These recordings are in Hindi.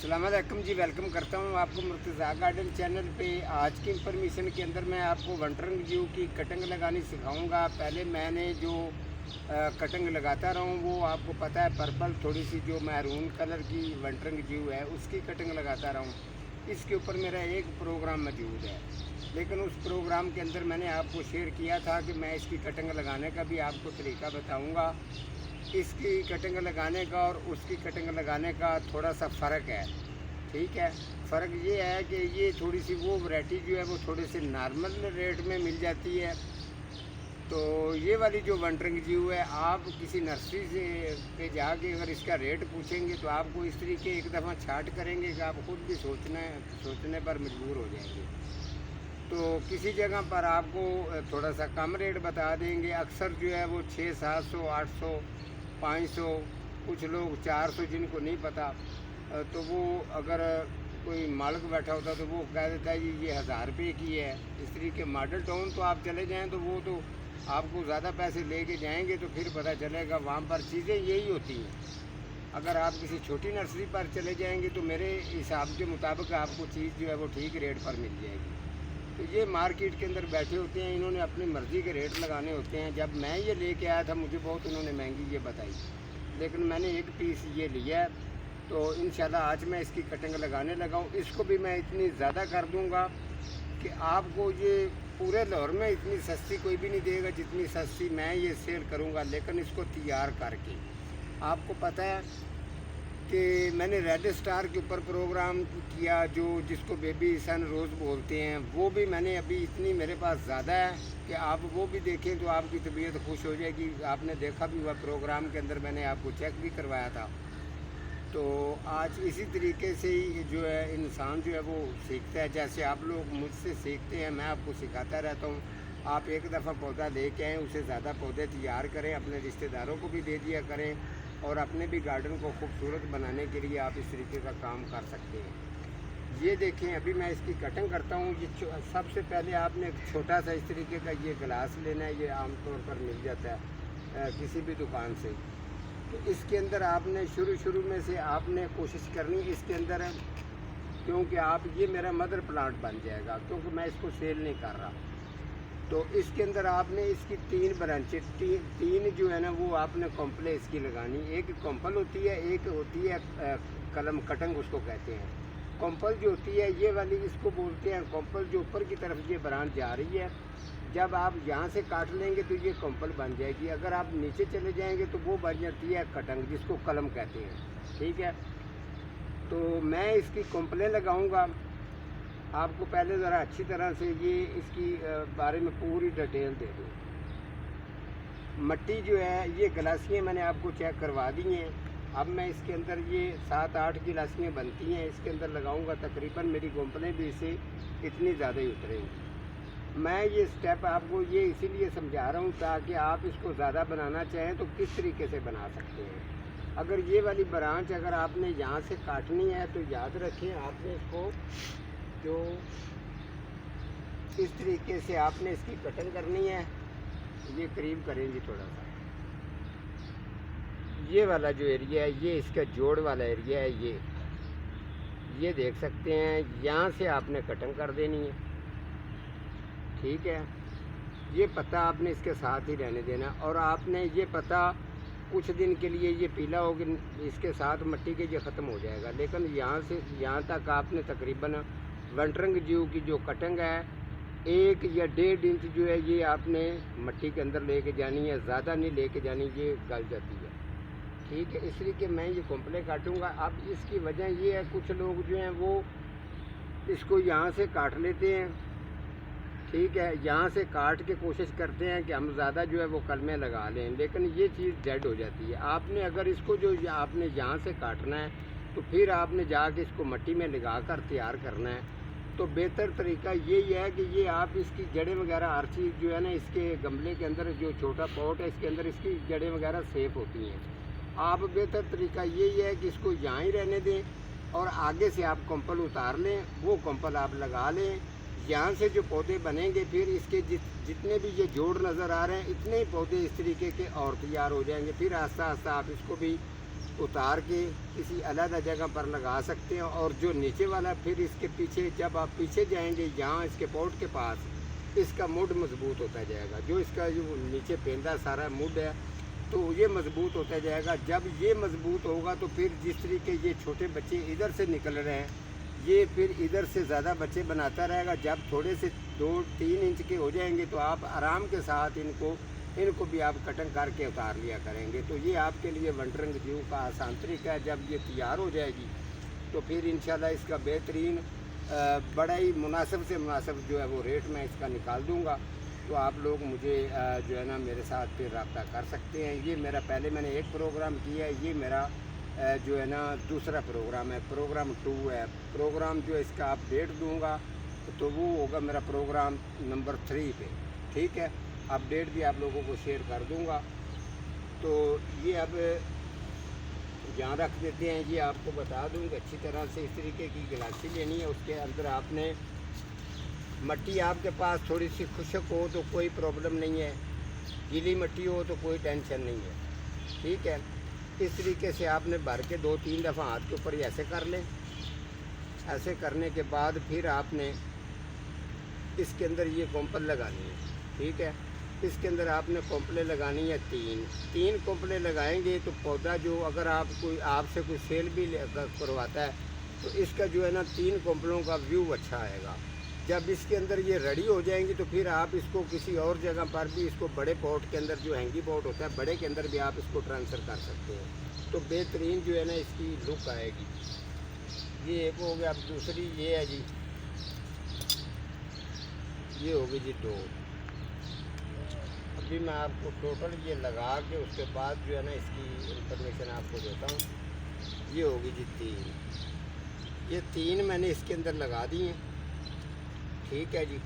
अस्सलाम वालेकुम जी। वेलकम करता हूँ आपको मुर्तज़ा गार्डन चैनल पे। आज की इंफॉर्मेशन के अंदर मैं आपको वंटरिंग जू की कटिंग लगानी सिखाऊंगा। पहले मैंने जो कटिंग लगाता रहा हूँ वो आपको पता है, पर्पल थोड़ी सी जो मैरून कलर की वंटरिंग जू है उसकी कटिंग लगाता रहा हूँ। इसके ऊपर मेरा एक प्रोग्राम मौजूद है, लेकिन उस प्रोग्राम के अंदर मैंने आपको शेयर किया था कि मैं इसकी कटिंग लगाने का भी आपको तरीका बताऊँगा। इसकी कटिंग लगाने का और उसकी कटिंग लगाने का थोड़ा सा फ़र्क है, ठीक है। फ़र्क ये है कि ये थोड़ी सी वो वैरायटी जो है वो थोड़े से नॉर्मल रेट में मिल जाती है। तो ये वाली जो वंटरिंग जीव है, आप किसी नर्सरी से पे जाके अगर इसका रेट पूछेंगे तो आपको इस तरीके एक दफ़ा छाट करेंगे कि आप खुद भी सोचने पर मजबूर हो जाएंगे। तो किसी जगह पर आपको थोड़ा सा कम रेट बता देंगे। अक्सर जो है वो 600-700 800 500, कुछ लोग 400, जिनको नहीं पता तो वो अगर कोई मालिक बैठा होता तो वो कह देता है जी ये 1000 रुपये की है। इस तरीके मॉडल टाउन तो आप चले जाएं तो वो तो आपको ज़्यादा पैसे लेके जाएंगे, तो फिर पता चलेगा वहाँ पर चीज़ें यही होती हैं। अगर आप किसी छोटी नर्सरी पर चले जाएंगे तो मेरे हिसाब के मुताबिक आपको चीज़ जो है वो ठीक रेट पर मिल जाएगी। तो ये मार्केट के अंदर बैठे होते हैं, इन्होंने अपनी मर्ज़ी के रेट लगाने होते हैं। जब मैं ये लेके आया था मुझे बहुत इन्होंने महंगी ये बताई, लेकिन मैंने एक पीस ये लिया है। तो इंशाल्लाह आज मैं इसकी कटिंग लगाने लगा हूँ। इसको भी मैं इतनी ज़्यादा कर दूँगा कि आपको ये पूरे लाहौर में इतनी सस्ती कोई भी नहीं देगा जितनी सस्ती मैं ये सेल करूँगा, लेकिन इसको तैयार करके। आपको पता है कि मैंने रेड स्टार के ऊपर प्रोग्राम किया, जो जिसको बेबी सन रोज़ बोलते हैं, वो भी मैंने अभी इतनी मेरे पास ज़्यादा है कि आप वो भी देखें तो आपकी तबीयत खुश हो जाएगी। आपने देखा भी हुआ प्रोग्राम के अंदर मैंने आपको चेक भी करवाया था। तो आज इसी तरीके से ही जो है इंसान जो है वो सीखता है। जैसे आप लोग मुझसे सीखते हैं, मैं आपको सिखाता रहता हूँ। आप एक दफ़ा पौधा लेके आएँ, उसे ज़्यादा पौधे तैयार करें, अपने रिश्तेदारों को भी दे दिया करें, और अपने भी गार्डन को खूबसूरत बनाने के लिए आप इस तरीके का काम कर सकते हैं। ये देखें, अभी मैं इसकी कटिंग करता हूँ। ये सबसे पहले आपने एक छोटा सा इस तरीके का ये गिलास लेना है। ये आमतौर पर मिल जाता है किसी भी दुकान से। तो इसके अंदर आपने शुरू में से आपने कोशिश करनी इसके अंदर, क्योंकि आप ये मेरा मदर प्लांट बन जाएगा, क्योंकि मैं इसको सेल नहीं कर रहा। तो इसके अंदर आपने इसकी 3 ब्रांचें, तीन जो है ना वो आपने कॉम्पले इसकी लगानी। एक कॉम्पल होती है, एक होती है कलम कटंग उसको कहते हैं। कॉम्पल जो होती है ये वाली इसको बोलते हैं कॉम्पल, जो ऊपर की तरफ ये ब्रांच जा रही है। जब आप यहाँ से काट लेंगे तो ये कॉम्पल बन जाएगी। अगर आप नीचे चले जाएंगे तो वो बन जाती है कटंग, जिसको कलम कहते हैं, ठीक है। तो मैं इसकी कॉम्पलें लगाऊंगा। आपको पहले ज़रा अच्छी तरह से ये इसकी बारे में पूरी डिटेल दे दूँ। मिट्टी जो है ये गिलासियाँ मैंने आपको चेक करवा दी हैं। अब मैं इसके अंदर ये 7-8 गिलासियाँ बनती हैं, इसके अंदर लगाऊंगा। तकरीबन मेरी कॉम्पलें भी इसे इतनी ज़्यादा ही उतरेंगी। मैं ये स्टेप आपको ये इसीलिए समझा रहा हूँ ताकि आप इसको ज़्यादा बनाना चाहें तो किस तरीके से बना सकते हैं। अगर ये वाली ब्रांच अगर आपने यहाँ से काटनी है तो याद रखें, आपने इसको जो इस तरीके से आपने इसकी कटिंग करनी है। ये करीब करेंगे थोड़ा सा, ये वाला जो एरिया है ये इसका जोड़ वाला एरिया है। ये देख सकते हैं, यहाँ से आपने कटिंग कर देनी है, ठीक है। ये पत्ता आपने इसके साथ ही रहने देना, और आपने ये पत्ता कुछ दिन के लिए ये पीला होगा, इसके साथ मिट्टी के ये ख़त्म हो जाएगा। लेकिन यहाँ से यहाँ तक आपने तकरीबन वंटरिंग जीव की जो कटिंग है 1 या 1.5 इंच जो है ये आपने मिट्टी के अंदर लेके जानी है, ज़्यादा नहीं लेके जानी, ये गल जाती है, ठीक है। इसलिए कि मैं ये कॉम्पले काटूँगा। अब इसकी वजह ये है, कुछ लोग जो हैं वो इसको यहाँ से काट लेते हैं, ठीक है। यहाँ से काट के कोशिश करते हैं कि हम ज़्यादा जो है वो कलमें लगा लें, लेकिन ये चीज़ डेड हो जाती है। आपने अगर इसको जो आपने यहाँ से काटना है तो फिर आपने जाके इसको मिट्टी में लगा कर तैयार करना है। तो बेहतर तरीका यही है कि ये आप इसकी जड़ें वगैरह हर चीज़ जो है ना, इसके गमले के अंदर जो छोटा पॉट है इसके अंदर इसकी जड़ें वगैरह सेफ होती हैं। आप बेहतर तरीका यही है कि इसको यहाँ ही रहने दें और आगे से आप कंपल उतार लें, वो कंपल आप लगा लें। यहाँ से जो पौधे बनेंगे फिर इसके जितने भी ये जोड़ नज़र आ रहे हैं, इतने ही पौधे इस तरीके के और तैयार हो जाएंगे। फिर आस्ता आस्ता आप इसको भी उतार के किसी अलग जगह पर लगा सकते हैं। और जो नीचे वाला फिर इसके पीछे जब आप पीछे जाएंगे यहाँ इसके पोर्ट के पास, इसका मुड मजबूत होता जाएगा। जो इसका जो नीचे पेंदा सारा मुड है तो ये मजबूत होता जाएगा। जब ये मजबूत होगा तो फिर जिस तरीके ये छोटे बच्चे इधर से निकल रहे हैं, ये फिर इधर से ज़्यादा बच्चे बनाता रहेगा। जब थोड़े से 2-3 इंच के हो जाएंगे तो आप आराम के साथ इनको भी आप कटिंग करके उतार लिया करेंगे। तो ये आपके लिए वंटरिंग जीव का आसान तरीका है। जब ये तैयार हो जाएगी तो फिर इंशाल्लाह इसका बेहतरीन बड़ा ही मुनासिब से मुनासिब जो है वो रेट मैं इसका निकाल दूँगा। तो आप लोग मुझे जो है ना मेरे साथ फिर रब्ता कर सकते हैं। ये मेरा पहले मैंने एक प्रोग्राम किया है, ये मेरा जो है ना दूसरा प्रोग्राम है, प्रोग्राम 2 है। प्रोग्राम जो इसका अपडेट दूंगा तो वो होगा मेरा प्रोग्राम नंबर 3 पे, ठीक है। अपडेट भी आप लोगों को शेयर कर दूंगा। तो ये अब यहाँ रख देते हैं। ये आपको बता दूँ कि अच्छी तरह से इस तरीके की गिलासी लेनी है। उसके अंदर आपने मट्टी आपके पास थोड़ी सी खुशक हो तो कोई प्रॉब्लम नहीं है, गीली मट्टी हो तो कोई टेंशन नहीं है, ठीक है। इस तरीके से आपने भर के 2-3 दफ़ा हाथ के ऊपर ही ऐसे कर लें। ऐसे करने के बाद फिर आपने इसके अंदर ये कॉम्पल लगानी है, ठीक है। इसके अंदर आपने कॉम्पलें लगानी है 3 कॉम्पलें लगाएंगे तो पौधा जो अगर आपसे कोई सेल भी करवाता है तो इसका जो है ना 3 कॉम्पलों का व्यू अच्छा आएगा। जब इसके अंदर ये रेडी हो जाएंगी तो फिर आप इसको किसी और जगह पर भी इसको बड़े पॉट के अंदर जो हैंगी पॉट होता है बड़े के अंदर भी आप इसको ट्रांसफ़र कर सकते हैं। तो बेहतरीन जो है ना इसकी लुक आएगी। ये एक हो गया। अब दूसरी ये है जी, ये होगी जी 2। अभी मैं आपको टोटल ये लगा के उसके बाद जो है ना इसकी इंफॉर्मेशन आपको देता हूँ। ये होगी जी 3। ये 3 मैंने इसके अंदर लगा दी हैं, ठीक है जी।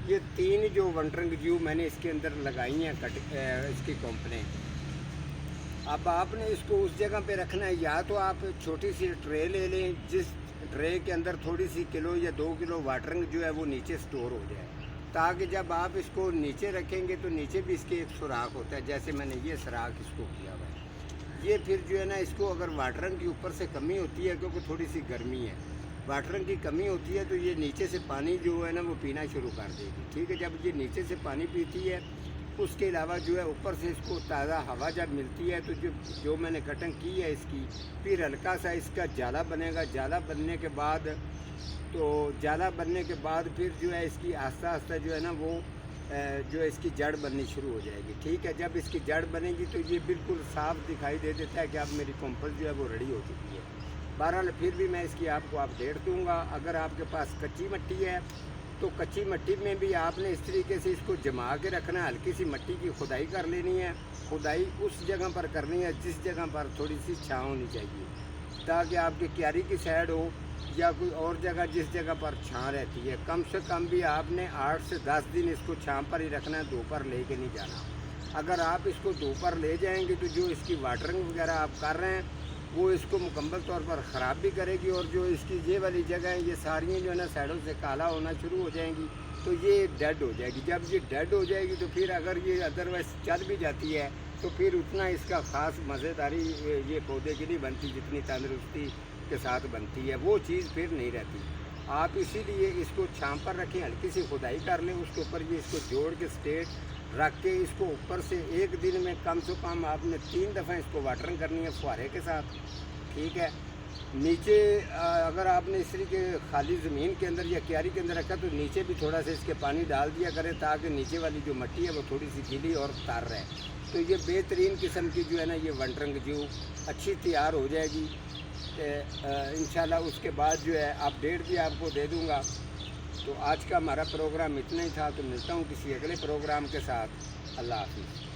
ये 3 जो वंटरिंग जीव मैंने इसके अंदर लगाई हैं इसकी कॉम्पलें। अब आपने इसको उस जगह पे रखना है, या तो आप छोटी सी ट्रे ले लें जिस ट्रे के अंदर थोड़ी सी किलो या 2 किलो वाटरिंग जो है वो नीचे स्टोर हो जाए, ताकि जब आप इसको नीचे रखेंगे तो नीचे भी इसके एक सुराख होता है। जैसे मैंने ये सुराख इसको किया हुआ है। ये फिर जो है ना इसको अगर वाटरिंग की ऊपर से कमी होती है क्योंकि थोड़ी सी गर्मी है, वाटरिंग की कमी होती है तो ये नीचे से पानी जो है ना वो पीना शुरू कर देगी, ठीक है। जब ये नीचे से पानी पीती है उसके अलावा जो है ऊपर से इसको ताज़ा हवा जब मिलती है तो जो मैंने कटिंग की है इसकी, फिर हल्का सा इसका जाला बनेगा। जाला बनने के बाद फिर जो है इसकी आस्ता आस्ता जो है ना वो जो है इसकी जड़ बननी शुरू हो जाएगी, ठीक है। जब इसकी जड़ बनेगी तो ये बिल्कुल साफ दिखाई दे देता है कि अब मेरी कॉम्पोस्ट जो है वो रेडी हो चुकी है। बहरहाल फिर भी मैं इसकी आपको अपडेट दूंगा। अगर आपके पास कच्ची मिट्टी है तो कच्ची मिट्टी में भी आपने इस तरीके से इसको जमा के रखना है। हल्की सी मिट्टी की खुदाई कर लेनी है। खुदाई उस जगह पर करनी है जिस जगह पर थोड़ी सी छाँव होनी चाहिए, ताकि आपकी क्यारी की साइड हो या कोई और जगह जिस जगह पर छाँ रहती है। कम से कम भी आपने 8 से 10 दिन इसको छाँ पर ही रखना है, दोपहर ले के नहीं जाना। अगर आप इसको दोपहर ले जाएंगे तो जो इसकी वाटरिंग वगैरह आप कर रहे हैं वो इसको मुकम्मल तौर पर ख़राब भी करेगी, और जो इसकी ये वाली जगह है ये सारी जो है ना साइडों से काला होना शुरू हो जाएंगी तो ये डेड हो जाएगी। जब ये डेड हो जाएगी तो फिर अगर ये अदरवाइज चल भी जाती है तो फिर उतना इसका ख़ास मज़ेदारी ये पौधे की नहीं बनती जितनी तंदुरुस्ती के साथ बनती है, वो चीज़ फिर नहीं रहती। आप इसीलिए इसको छाँव पर रखें, हल्की सी खुदाई कर लें, उसके ऊपर ये इसको जोड़ के स्ट्रेट रख के इसको ऊपर से एक दिन में कम से कम आपने 3 दफ़ा इसको वाटरिंग करनी है फुहारे के साथ, ठीक है। नीचे अगर आपने इस तरीके खाली ज़मीन के अंदर या क्यारी के अंदर रखा तो नीचे भी थोड़ा सा इसके पानी डाल दिया करें, ताकि नीचे वाली जो मिट्टी है वो थोड़ी सी गीली और तार रहे। तो ये बेहतरीन किस्म की जो है ना ये वंटरिंग जो अच्छी तैयार हो जाएगी। इंशाल्लाह उसके बाद जो है अपडेट भी आपको दे दूँगा। तो आज का हमारा प्रोग्राम इतना ही था। तो मिलता हूँ किसी अगले प्रोग्राम के साथ। अल्लाह हाफिज़।